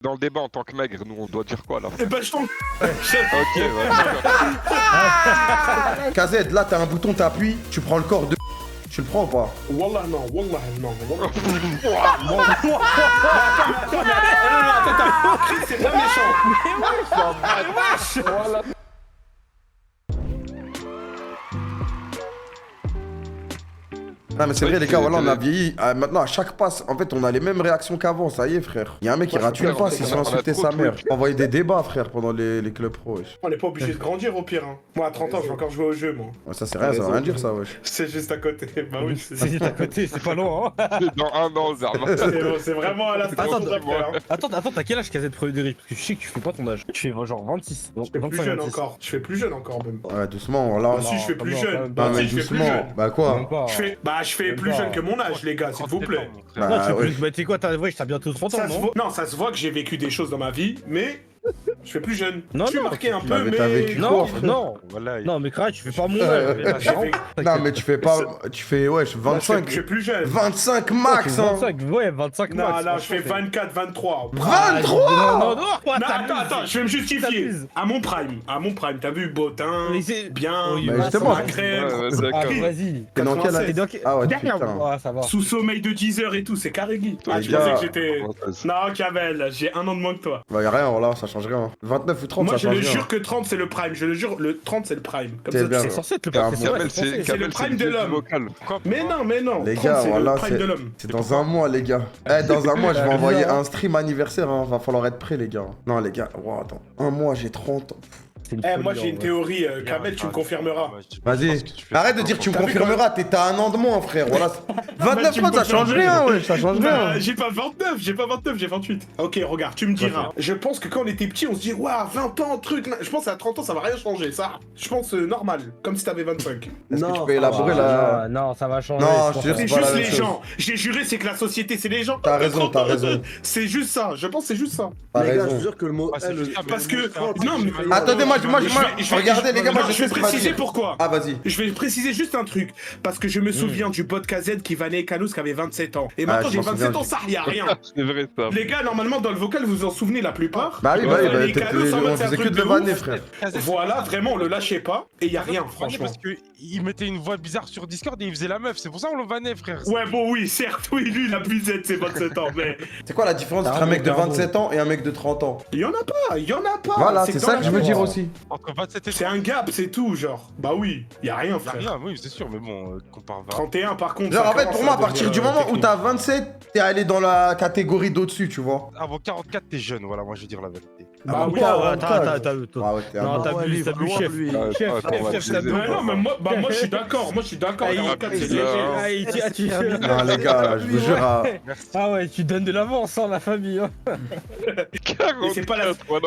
Dans le débat en tant que maigre, nous on doit dire quoi là? Eh ben je tombe. Ok, ouais. KZ, là t'as un bouton, t'appuies, tu prends le corps de. Tu le prends ou pas? Wallah non, wallah non. Wallah. Attends, Chris, c'est pas méchant. Voilà. Non mais c'est vrai les gars, voilà on a vieilli. Maintenant à chaque passe, en fait on a les mêmes réactions qu'avant, ça y est frère. Y'a un mec qui rate une passe, il se fait insulter sa mère. Envoyer des débats frère pendant les clubs pro wesh. On n'est pas obligé de grandir au pire. Hein. Moi à 30 ans, je vais encore jouer au jeu moi. Ouais, ça c'est rien, ça veut rien dire ça wesh. C'est juste à côté. Bah oui, C'est juste à côté, c'est pas loin. Hein. Dans un an, Zerma. C'est vraiment à la station d'après. Hein. Attends, t'as quel âge KZ premier degré? Parce que je sais que tu fais pas ton âge. Tu fais genre 26. Je fais plus jeune encore. Je fais plus jeune encore même. Ouais doucement, là. Bah si, je fais plus jeune. Bah Bah mais si, je fais plus doucement. jeune. Bah quoi? Je fais plus jeune que mon âge les gars, s'il vous plaît. Bah tu ouais. plus, bah t'es quoi, t'as bientôt 30 ans, Ça se non? voit, non, ça se voit que j'ai vécu des choses dans ma vie, mais je fais plus jeune. Non, je suis non, marqué un Bah, peu, mais t'as mais... vécu Non, quoi, frère non, Voilà. non, mais Kra, tu fais pas mon âge. J'ai vécu- Non mais tu fais pas. Tu fais wesh Non, je 25. suis plus jeune. 25 max hein. 25, ouais, 25 Non, max. là, je fais 24, 23. 23. Non, Non, attends, je vais me justifier. À mon prime, t'as vu, Botin, Mais c'est- bien, Oui, Bah, bah, justement. ma crème, Ouais, Ah, d'accord. vas-y. T'es dans quelle année? T'es dans Ah ouais Derrière, putain. ouais, ça va. sous sommeil de 10 heures et tout, c'est carré Guy. Ah, Les tu gars. pensais que j'étais... Non, Kamel, j'ai un an de moins que toi. Bah y'a rien là, ça change rien. 29 ou 30 Moi, ça je change le rien. jure que 30, c'est le prime. Je le jure, le 30, c'est le prime. Comme T'es ça, bien. tu sais. C'est censé être le Kamel, premier. Kamel, C'est le prime de dieu l'homme. vocal. Mais non, Les 30, gars, c'est voilà, le prime de l'homme. c'est dans un mois, les gars. Eh, dans un mois, je vais envoyer un stream anniversaire, hein. Va falloir être prêt, les gars. Non, les gars, wow, attends. Un mois, j'ai 30 ans. Moi, j'ai une théorie, Kamel, tu me confirmeras. Vas-y. Arrête de dire que tu me T'as vu confirmeras, t'as un an de moins, frère. Voilà. 29 tu me ans, ça change confirmes. rien, ouais, ça change Bah, rien. j'ai pas 29, j'ai 28. Ok, regarde, tu me diras. Je pense que quand on était petit, on se dit, waouh, 20 ans, truc. Je pense à 30 ans, ça va rien changer, ça. Je pense normal, comme si t'avais 25. Est-ce que tu peux élaborer là? Non, ça va changer. Non, je te jure, C'est c'est pas la juste même les chose. gens. J'ai juré, c'est que la société, c'est les gens. T'as raison, t'as raison. C'est juste ça. Je pense que c'est juste ça. T'as Les gars, je raison. vous jure que le mot c'est L, juste ça, Parce que. Non, mais. Attendez, moi, Je vais- regardez, les gars, moi, non, je je vais sais ce que préciser dire. pourquoi. Ah, vas-y. Je vais préciser juste un truc, parce que je me souviens du pote KZ qui vannait Kanous qui avait 27 ans. Et maintenant je j'ai m'en 27 souviens. ans, ça y a rien. C'est vrai ça. Les gars, normalement dans le vocal vous en souvenez la plupart. Bah oui, On bah oui, vannait bah, Kanous en mode, on c'est un faisait que truc de le ouf. vanner, frère. Voilà, vraiment, on le lâchait pas, et y a rien, franchement. Parce qu'il mettait une voix bizarre sur Discord et il faisait la meuf, c'est pour ça qu'on le vannait, frère. Ouais, bon, oui, certes, oui, lui il a plus de ses 27 ans, mais C'est quoi la différence entre un mec de 27 ans et un mec de 30 ans? il y en a pas. Voilà, c'est dans ça la que je veux vie. dire aussi. Entre 27 et C'est un gap, c'est tout, genre. Bah oui, y a rien, Y'a frère. rien, oui, c'est sûr, mais bon, compare 20. 31 par contre. Genre ça en fait commence pour moi à à partir du devenir, moment où technique. t'as 27, t'es allé dans la catégorie d'au-dessus, tu vois. Avant 44, t'es jeune, voilà, moi je veux dire la vérité. Bah oui. T'as Ah ouais, t'es un Non, mort. t'abuses, chef. lui. Chef, Attends, on va chef, te t'abuses. Mais non, mais moi je suis d'accord, Ah, 44 c'est il- léger. Non les gars, je vous jure Ah ouais, tu donnes de l'avance sans la famille. Hein.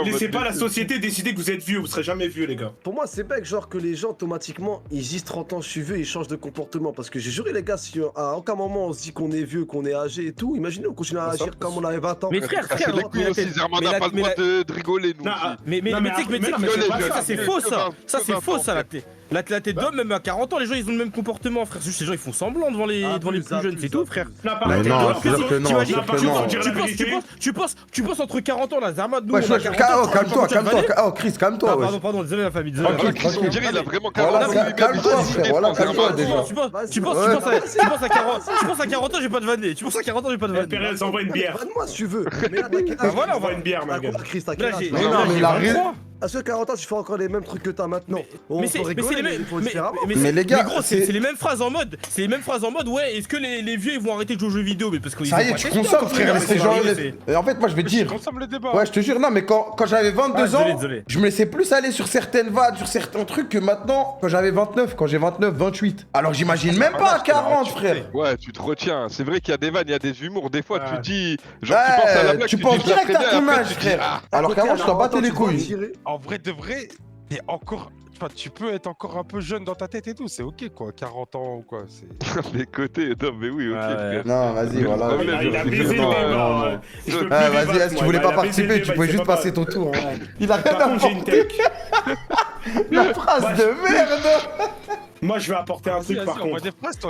Laissez pas la société décider que vous êtes vieux, vous serez jamais vieux les gars. Pour moi, c'est bec, genre que les gens automatiquement ils disent 30 ans, je suis vieux, ils changent de comportement. Parce que j'ai juré, les gars, si à aucun moment on se dit qu'on est vieux, qu'on est âgé et tout, imaginez, on continue à agir comme on avait 20 ans. Mais frère, C'est les couilles aussi, Zerman mais n'a la- pas le mais droit la- de rigoler, nous Non, aussi. Mais Non, mais tu sais que mais non, mais c'est pas ça ça. c'est faux ça. Ça c'est faux ça là. la tête d'homme même à 40 ans les gens ils ont le même comportement frère. Juste les gens ils font semblant devant les plus jeunes, c'est tout frère. Non, par Mais contre, non, alors, je te jure que non, T'imagines, je te jure que non. non. tu penses entre 40 ans la Zermad nous Ouais, on a 40 ans, calme-toi, tu vas calme-toi. vanner Oh Chris, calme-toi, Ah, wesh. pardon, désolé la famille, désolé. Tranquille, tranquille. on dirait il a vraiment Voilà, 40 ans. calme-toi, frère, voilà, calme-toi, Zerman. déjà. Tu penses à 40 ans, j'ai pas de vanner. Tu penses à 40 ans, j'ai pas de vanner. Pérez envoie une bière. Moi si tu veux. Mais là, t'as quel Bah âge voilà, on Envoie va. une bière, ma T'as gueule. quoi, Chris, t'as Là, quel âge j'ai. Mais non, mais il a raison. À ce 40 ans, tu fais encore les mêmes trucs que t'as maintenant. On Mais peut c'est les rigoler, mais mêmes. il faut le faire avant. Mais les gars, gros, c'est- c'est les mêmes phrases en mode. C'est les mêmes phrases en mode. Ouais, est-ce que les vieux ils vont arrêter de jouer aux jeux vidéo? Mais parce que Ça y est, tu consommes, frère, ces gens. Et en fait, moi, je vais te dire. Consomme le débat. Ouais, je te jure, non, mais quand j'avais 22 ans, Désolé. je me laissais plus aller sur certaines vannes, sur certains trucs que maintenant, quand j'avais 29, quand j'ai 29, 28. Alors j'imagine même pas à 40, frère. Ouais, tu te retiens. C'est vrai qu'il y a des vannes, il y a des humours. Des fois, Ouais. tu dis. Genre, tu penses à la blague, Tu dis penses je la direct ferai à bien, ton après, âge, tu dis, frère. ah. Alors qu'avant, je t'en battais les couilles. En vrai de vrai, t'es encore. Enfin, tu peux être encore un peu jeune dans ta tête et tout, c'est ok quoi, 40 ans ou quoi. Les côtés, non, mais oui, ok, Ouais, ouais. frère. Non, vas-y, Le voilà. problème, Il a c'est baisé que le non, débat. non, ouais. Je peux plus Ah, débattre, vas-y, si tu moi, voulais il pas a baisé participer, le tu débat, pouvais il juste sait pas. passer ton tour. hein. Il a rien Par contre, j'ai une apporté. tech. La phrase de merde. Moi, je vais apporter un truc par contre.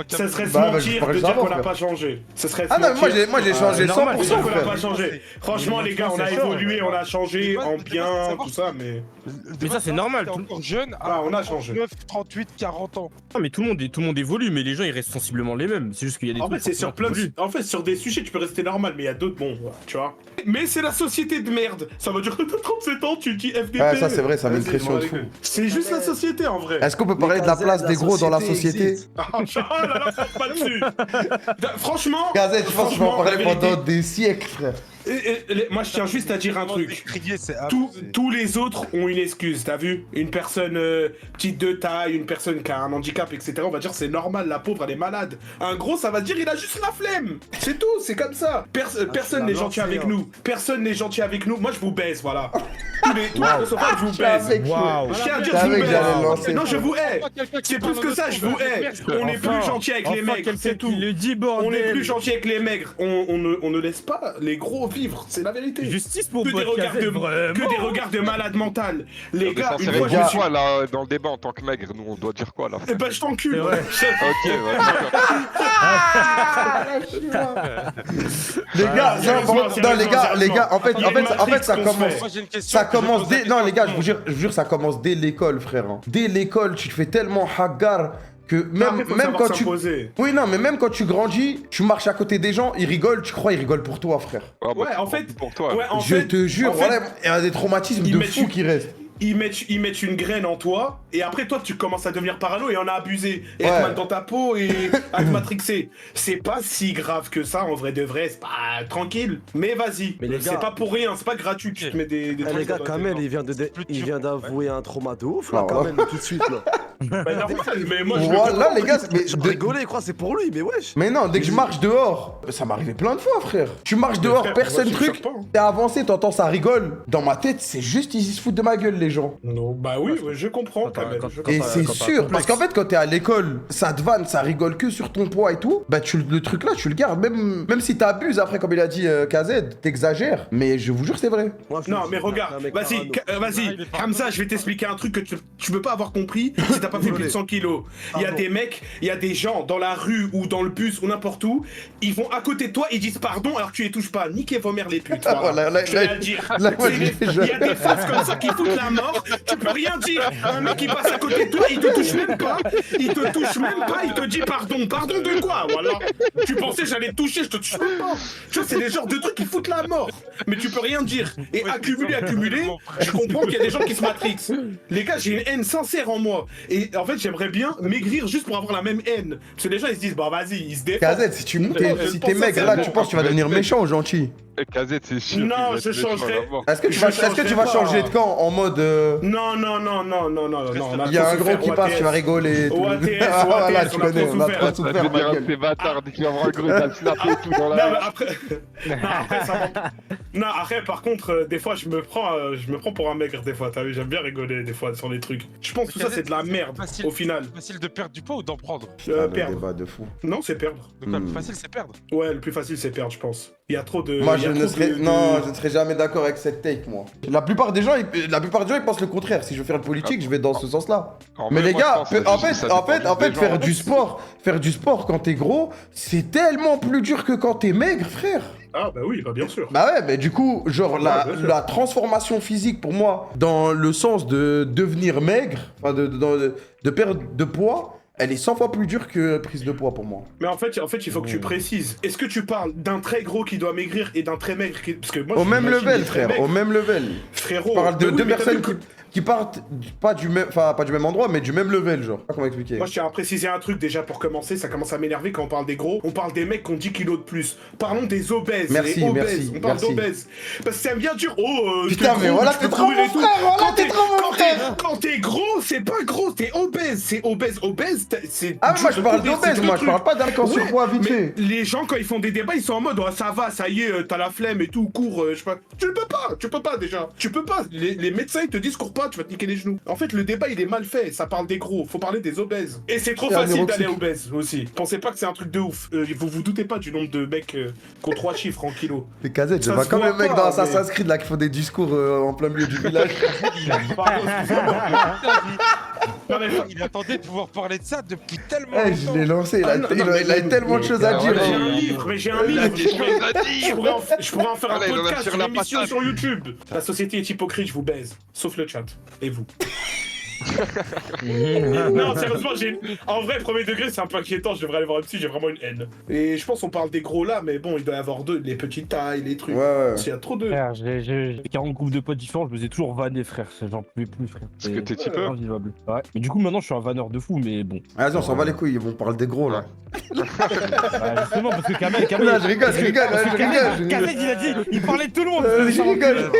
Ça serait se Bah, je mentir pourrais de le dire savoir, qu'on n'a frère. pas changé. Ce serait se Ah non, mais mentir. moi j'ai changé normal, 100%, On n'a frère. pas changé. Franchement, les gars, on a évolué, on a changé en bien, tout ça, mais. Mais ça, c'est normal, T'es tout- encore jeune. Ah, on a changé. 9, 38, 40 ans. Non, mais tout le monde évolue, mais les gens ils restent sensiblement les mêmes. C'est juste qu'il y a des En trucs fait, c'est sur plein forcément de... En fait, sur des sujets, tu peux rester normal, mais il y a d'autres, bon, voilà, tu vois. Mais c'est la société de merde. Ça veut dire que t'as 37 ans, tu dis FDP. Ouais, ça c'est vrai, ça met une Vas-y, pression bon, de les fou. gars. C'est juste la société en vrai. Est-ce qu'on peut parler de la place des gros dans la société? existe. Ah là là, fonce pas dessus. Franchement. Gazette, je pense que je vais en franchement, parler la vérité, pendant des siècles, frère. moi, je tiens juste à dire un truc. Crier, c'est Tous les autres ont une excuse, t'as vu? Une personne petite de taille, une personne qui a un handicap, etc. On va dire c'est normal, la pauvre elle est malade. Un gros, ça va dire il a juste la flemme. C'est tout, c'est comme ça. Personne n'est gentil avec nous. Personne n'est gentil avec nous. Moi je vous baise, voilà. Tous les sauvage, je vous baise. Waouh. Je tiens à dire Je je vous savais que j'allais le baise. lancer. Non, je vous hais. C'est plus que ça, je vous hais. On est plus gentil avec les maigres, c'est tout. Le dit bordel. On est plus gentil avec les maigres. On ne laisse pas les gros vivre, c'est la vérité. Justice pour Que des regards de malade mental. Les gars, censé une fois je me répondre suis... quoi là dans le débat en tant que maigre? Nous on doit dire quoi là? Eh ben je t'encule. C'est vrai. Ok, ouais, d'accord. Les gars, sérieusement, non, les gars, en fait, ça commence. Moi, j'ai une question. Ça commence Je vais dès. poser Non, la les gars, question. je vous jure, ça commence dès l'école, frère. hein. Dès l'école, tu te fais tellement hagar que même quand tu. Oui, non, mais même quand tu grandis, tu marches à côté des gens, ils rigolent, tu crois, ils rigolent pour toi, frère. Ouais, en fait, pour toi. ouais, en Je fait, te jure, en fait, voilà, il y a des traumatismes ils de mettent fou une- qui restent. ils mettent une graine en toi, et après toi tu commences à devenir parano et en a abusé, et Ouais. être mal dans ta peau et à te matrixer. C'est pas si grave que ça en vrai de vrai, c'est pas tranquille. Mais vas-y, Mais les c'est gars- pas pour rien, c'est pas gratuit que tu te mets des Eh, trucs les gars, dans la Kamel, tête, il vient d'avouer un trauma de ouf, là, Ah, ouais. Kamel, tout de suite, là. Bah, normal, mais moi je le Voilà, comprends. les gars, mais. Je rigolais, je crois, c'est pour lui, mais wesh. Mais non, dès que je marche dehors, ça m'arrivait plein de fois, frère. Tu marches Mais dehors, frère, personne moi, je truc, sais pas, hein. t'es avancé, t'entends ça rigole. Dans ma tête, c'est juste, ils se foutent de ma gueule, les gens. Non, bah oui, ouais, je comprends quand même. je Et comprends. c'est quand t'as un sûr, complexe. parce qu'en fait, quand t'es à l'école, ça te vanne, ça rigole que sur ton poids et tout, bah le truc là, tu le gardes. Même si t'abuses après, comme il a dit KZ, t'exagères. Mais je vous jure, c'est vrai. Moi, je Non, suis mais un regarde, mec vas-y, parano. vas-y, Hamza, je vais t'expliquer un truc que tu peux pas avoir compris si t'as pas fait plus de 100 kilos. Il y a Pardon. des mecs, il y a des gens dans la rue ou dans le bus ou n'importe où, ils vont à côté de toi, ils disent pardon alors que tu les touches pas. Niquez vos mères les putes. Ah, Voilà. là, Je vais le dire. là, moi, C'est je des- dis, Il y a des faces comme ça qui foutent la mort, tu peux rien dire. Un mec qui passe à côté de toi, il te touche même pas, il te dit pardon. Pardon de quoi? Voilà. Tu pensais j'allais te toucher, je te touche même pas. Tu vois, c'est des genres de trucs qui foutent la mort. Mais tu peux rien dire. Et accumuler, je comprends qu'il y a des gens qui se matrixent. Les gars, j'ai une haine sincère en moi. Et en fait, j'aimerais bien maigrir juste pour avoir la même haine. Parce que les gens, ils se disent, bah vas-y, ils se défendent. KZ, si Je t'es pense mec ça, là, c'est tu bon. penses que tu vas devenir méchant ou gentil? KZ, c'est sûr. Non, qu'il va je être méchant changerai. là-bas. Est-ce que tu Je vas changerai pas. changer de camp en mode. Non. Il y a un gros qui passe, tu vas rigoler et tout. OATS, Ah, voilà, tu on a connais, trop on a souffert. trop Ça souffert, veut dire ma un gueule. de ces bâtards dès qu'il va voir un gros, il va le snapper et tout dans Non, la mais après... après, ça va. Non, après, par contre, des fois, je me prends pour un maigre, des fois, t'as vu, j'aime bien rigoler, des fois, sur les trucs. Je pense que tout ça, c'est de la merde, Facile. au final. Facile de perdre du poids ou d'en prendre? Le Perdre. débat de fou. Non, c'est perdre. Donc, le plus Hmm. facile, c'est perdre. Ouais, le plus facile, c'est perdre, je pense. Il y a trop de... Moi, il y je a ne trop serais, de- non, je ne serais jamais d'accord avec cette take, moi. La plupart des gens, ils pensent le contraire. Si je veux faire de politique, je vais dans ce sens-là. En Mais vrai, les moi, gars, je pense que en ça fait, dépend des gens. faire du sport quand t'es gros, c'est tellement plus dur que quand t'es maigre, frère. Ah, bah oui, bah bien sûr. Bah ouais, mais du coup, genre, Ouais, bien sûr. la transformation physique pour moi, dans le sens de devenir maigre, enfin, de perdre de poids, elle est 100 fois plus dure que prise de poids pour moi. Mais en fait, il faut que tu précises. Est-ce que tu parles d'un très gros qui doit maigrir et d'un très maigre qui... Parce que moi, Au même j'imagine level, des très frère, maigres. au même level. Frérot, Je parle de mais oui, deux mais t'as personnes vu que- qui partent pas du même endroit, mais du même level, genre. Je sais pas comment expliquer. Moi, je tiens à préciser un truc déjà pour commencer. Ça commence à m'énerver quand on parle des gros. On parle des mecs qui ont 10 kilos de plus. Parlons des obèses. Merci, les obèses. merci, On parle merci. d'obèses. Parce que c'est bien dur. Putain, mais voilà, t'es trop mon frère, voilà, t'es trop mon frère. Quand t'es gros, c'est pas gros, t'es obèse. C'est obèse. C'est. Ah, moi, dur je de parle courir, d'obèse, c'est moi, deux je parle trucs. pas d'un camp surpoids vite mais fait. les gens, quand ils font des débats, ils sont en mode oh, ça va, ça y est, t'as la flemme et tout, cours, je sais pas. Tu peux pas déjà. Tu peux pas. Les médecins, ils te disent cours pas, tu vas te niquer les genoux. En fait, le débat, il est mal fait. Ça parle des gros. Faut parler des obèses. Et c'est trop Et un facile d'aller neuroxique. obèse aussi. Pensez pas que c'est un truc de ouf. Vous doutez pas du nombre de mecs qui ont 3 chiffres en kilos. Les casettes, je Ça vois se comme voit les mecs pas, dans mais- Assassin's Creed là qui font des discours en plein milieu du village. Pardon, excusez-moi. Non, mais Il attendait de pouvoir parler de ça depuis tellement Eh, je l'ai longtemps. lancé, il Ah, non, a eu tellement de choses à dire. j'ai hein. un livre, mais j'ai un Il a livre. des choses à dire. Je pourrais en faire un Allez, il en a podcast, tiré une la émission patate. sur YouTube. La société est hypocrite, je vous baise. Sauf le chat. Et vous. Non, sérieusement, en vrai, premier degré, c'est un peu inquiétant. Je devrais aller voir un psy, j'ai vraiment une haine. Et je pense qu'on parle des gros là, mais bon, il doit y avoir les petites tailles, les trucs. Ouais, ouais. S'il y a trop de. Frère, j'ai 40 groupes de potes différents, je me les ai toujours vanné, frère. J'en pouvais plus, frère. Parce que t'es C'est typeux. invivable. Ouais. Mais du coup, maintenant, je suis un vanneur de fou, mais bon. Vas-y, on s'en va les couilles, on parle des gros là. Bah, justement, parce que Kamel. Non, je rigole, je rigole, je rigole. Kamel, il a dit, il parlait de tout le monde. Je rigole.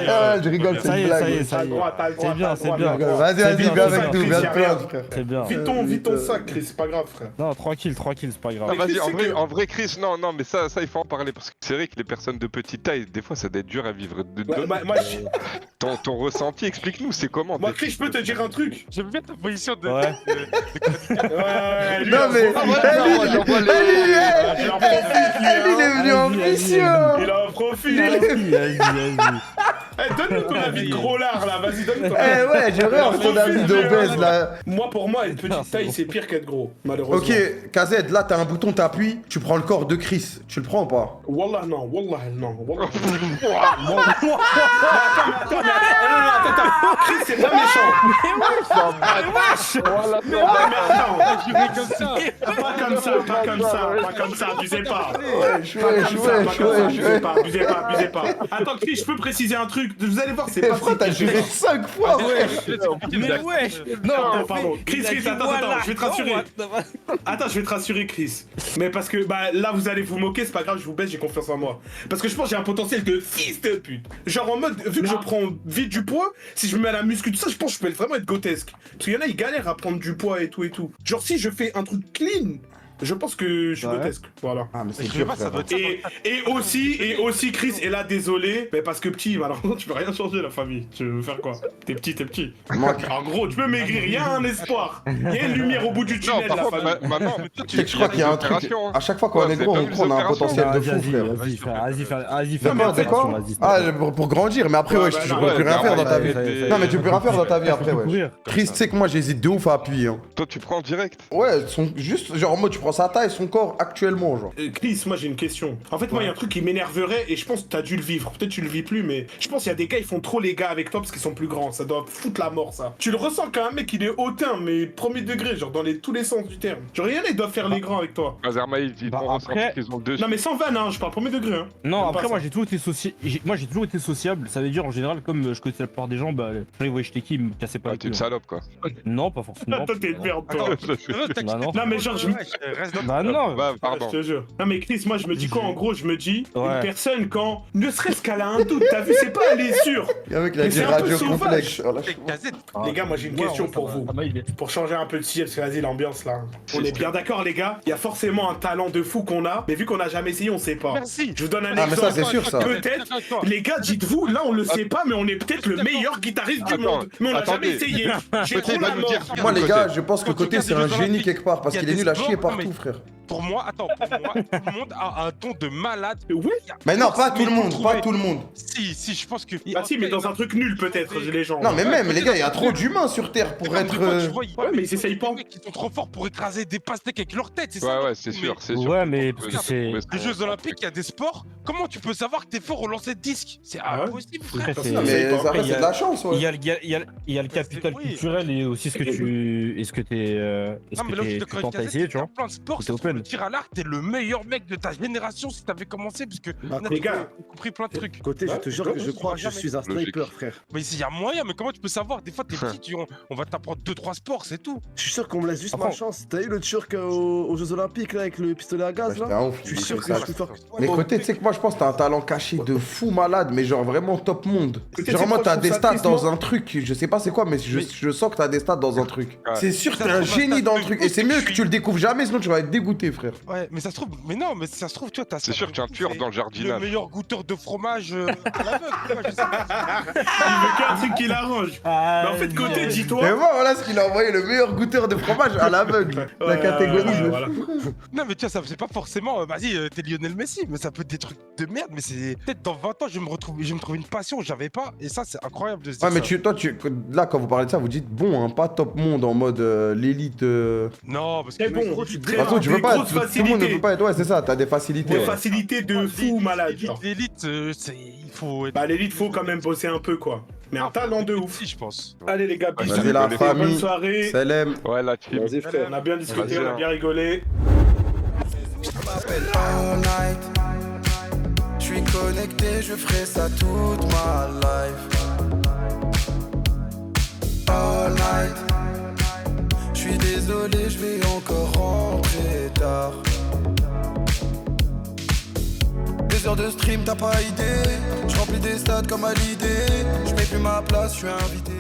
Ah, je rigole, c'est Ça y une est, ça y blague. est, ça y est. T'as le droit, C'est bien, t'as le c'est droit, bien. t'as le droit. Vas-y, C'est vas-y, bien, viens c'est avec bien. nous, viens Chris, te plaindre, frère. C'est bien. Vite ton sac, Chris, c'est pas grave, frère. Non, tranquille, c'est pas grave. Ah, vas-y, Chris, c'est en vrai, Chris, non, mais ça, il faut en parler parce que c'est vrai que les personnes de petite taille, des fois, ça doit être dur à vivre. Ton ressenti, explique-nous, c'est comment Moi, Chris, je peux te dire un truc. J'aime bien ta position de. Ouais. Ouais, lui, Non, mais. Ah, ouais, moi, j'envoie les- il en profite, lui, Il est venu en Vas-y, mission. Il en profite. Vas-y. Eh, donne-nous ton avis de gros lard, là, vas-y, donne-nous ton Eh avis. ouais, j'aurais un ton avis d'obèse là. Moi, pour moi, une Ah, petite c'est taille, bon. c'est pire qu'être gros, malheureusement. Ok, KZ, là t'as un bouton, t'appuies, tu prends le corps de Chris. Tu le prends ou pas? Wallah, non, wallah, non. Wallah. Attends. Chris, c'est pas méchant. Voilà, Mais attends. J'irai comme ça. Pas comme ça, abusez pas. Wesh, Abusez pas. Attends, Chris, je peux préciser un truc. Vous allez voir, c'est Eh pas frère, si t'as pire que juré ça. 5 fois, wesh. Mais wesh. Non, pardon. Chris, attends, je vais te rassurer. Attends, je vais te rassurer, Chris. Mais parce que bah là, vous allez vous moquer, c'est pas grave, je vous baisse, j'ai confiance en moi. Parce que je pense que j'ai un potentiel de fils de pute. Genre en mode, vu que je prends vite du poids, si je me mets à la muscu, tout ça, je pense que je peux vraiment être grotesque. Parce qu'il y en a, ils galèrent à prendre du poids et tout et tout. Genre si je fais un truc clean, je pense que je suis Ouais. grotesque. Voilà. Ah, mais c'est Je sais dur, pas, ça frère. doit être ça. Et aussi, Chris, et là, désolé, mais parce que petit, malheureusement, tu peux rien changer, la famille. Tu veux faire quoi? T'es petit. Moi, En gros, tu peux maigrir, il y a un espoir. Il y a une lumière au bout du Non, tunnel, par la contre, famille. maintenant, tu sais que je crois qu'il y a un truc. À chaque fois qu'on Ouais, est vous gros, avez on pas prend vu un les potentiel de Vas-y, fou, frère. vas-y, C'est fais quoi, c'est quoi Ah, pour grandir, mais après, Ouais, ouais, bah, tu non, peux plus rien faire dans ta vie. ouais, Non, mais tu peux plus rien faire dans ta vie après, ouais. courir. Chris, tu sais que moi, j'hésite de ouf à appuyer. Hein. Toi, tu prends en direct. Ouais, juste, genre, en mode, tu prends sa taille, son corps actuellement, genre. Chris, moi j'ai une question. En fait, moi il y a un truc qui m'énerverait et je pense que t'as dû le vivre. Peut-être tu le vis plus, mais je pense qu'il y a des gars, ils font trop les gars avec toi parce qu'ils sont plus grands. Ça doit foutre la mort, ça. Tu le ressens quand un mec, il est hautain, mais premier degré, genre dans tous les sens du terme. Genre, rien, ils doivent faire les grands avec toi. Azermaï, ils Bah, vont après- ressentir qu'ils ont le dessus. Non, mais sans vanne, hein, je parle premier degré. Hein. Non, J'aime après, pas moi ça. j'ai toujours été sociable. Ça veut dire en général, comme je connaissais la plupart des gens, bah, quand ils voyaient j'étais qui, ils me cassaient pas Ah, les t'es une couilles. salope, quoi. Non, pas forcément. Toi, t'es une merde, toi. Bah non. Non, mais genre, je- Reste dans Bah non. Bah, Ah, pardon. je te jure. Non mais Chris, moi je me dis quoi en gros, je me dis Ouais. une personne quand ne serait-ce qu'elle a un doute, t'as vu, c'est pas elle est sûre. Il y a un mec, il a Mais dit c'est un peu radio sauvage. complexe. Oh, lâche-moi. Gazette. Les gars, moi j'ai une question pour vous. Pour changer un peu de style, parce que vas-y l'ambiance là. On est bien d'accord les gars, il y a forcément un talent de fou qu'on a, mais vu qu'on n'a jamais essayé, on sait pas. Merci. Je vous donne un Ah, mais exemple. ça, c'est sûr, ça. Peut-être, les gars, dites-vous, là on le sait pas, mais on est peut-être le meilleur guitariste du Attends, monde. Mais on n'a attendez. jamais essayé. J'ai Peut-être trop il va la nous mort. dire. Moi, les Côté. gars, je pense que Quand tu Côté, regardes c'est les un Jeux génie Olympiques, quelque part, parce il y a qu'il est des nul à sports, chier non, partout, mais- frère. Pour moi, attends, tout le monde a un ton de malade. Oui. Mais non, pas tout le monde, Trouver- pas tout le monde. Si, je pense que. Bah si, mais dans un truc nul peut-être, les gens. Non, mais même, les gars, il y a trop d'humains sur Terre pour être. Ouais, mais ils essayent pas. Les mecs qui sont trop forts pour écraser des pastèques avec leur tête, c'est ça. Ouais, c'est sûr, c'est sûr. Ouais, mais parce que c'est. Les Jeux Olympiques, il y a des sports. Comment tu peux savoir que t'es fort au lancer de disque? C'est Ah ouais impossible, frère. Après, c'est- Non, mais pas. ça Après, reste il y a- de la chance, Il ouais. y a le capital Oui. culturel et aussi ce que tu. Est-ce que t'es. Est-ce Non, mais que là, je t'es. te Tu tentes à essayer, tu vois. plein de sports, T'es c'est open. le tir à l'arc, t'es le meilleur mec de ta génération si t'avais commencé, parce que Bah, les gars. j'ai compris plein de trucs. Côté, je te jure que je crois que je jamais. suis un Logique. sniper, frère. Mais il y a moyen, mais comment tu peux savoir? Des fois, t'es petit, on va t'apprendre 2-3 sports, c'est tout. Je suis sûr qu'on me laisse juste Après, ma chance. T'as eu le Turc aux Jeux Olympiques là avec le pistolet à gaz Bah, là j'étais un ouf, Je suis il sûr fait que ça. je suis fort. Mais Côté, tu sais que moi, je pense que t'as un talent caché de fou malade, mais genre vraiment top monde. Côté, Genre, c'est moi, quoi, t'as je des trouve ça stats triste, dans moi. un truc, je sais pas c'est quoi, mais je sens que t'as des stats dans un truc. Ouais. C'est sûr que Ça t'es un trouve un génie stat dans le de truc, fou, et c'est c'est mieux que que je tu le découvres jamais, sinon tu vas être dégoûté. qualité, frère. Ouais, mais ça se trouve, mais non, mais ça se trouve, tu vois, t'as. C'est sûr que tu es un tueur dans le Le jardinage. meilleur goûteur de fromage à l'aveugle, tu vois, je sais pas. Il veut qu'un truc qui l'arrange. Mais en fait, côté, Et dis-toi. voilà ce qu'il a envoyé, le meilleur goûteur de fromage à l'aveugle. La catégorie. Voilà. Non, mais tu vois, ça c'est pas forcément, vas-y, t'es Lionel Messi, mais ça peut être des trucs de merde, mais c'est peut-être dans 20 ans, je vais me trouver une passion que j'avais pas, et ça, c'est incroyable de se dire. Ouais, mais ça. là, quand vous parlez de ça, vous dites bon, hein, pas top monde en mode l'élite. Non, parce que. C'est bon, De toute façon, tu veux des pas, grosses tout le monde ne facilités. peut pas être. Ouais, c'est ça, t'as des facilités. Des ouais. facilités de fou malade. genre. L'élite, il faut être. Bah, l'élite, faut quand même bosser un peu, quoi. Mais un talent de ouf. Si, je pense. Allez, les gars, bisous. Vas-y, la Bonne famille. soirée. Salam. Ouais, la team. Vas-y, frère. On a bien discuté, Vas-y, on a bien rigolé. Je m'appelle All Night. Je suis connecté, je ferai ça toute ma life. All Night. Je suis désolé, je vais encore rentrer tard. Des heures de stream, t'as pas idée. Je remplis des stades comme à l'idée. Je mets plus ma place, je suis invité.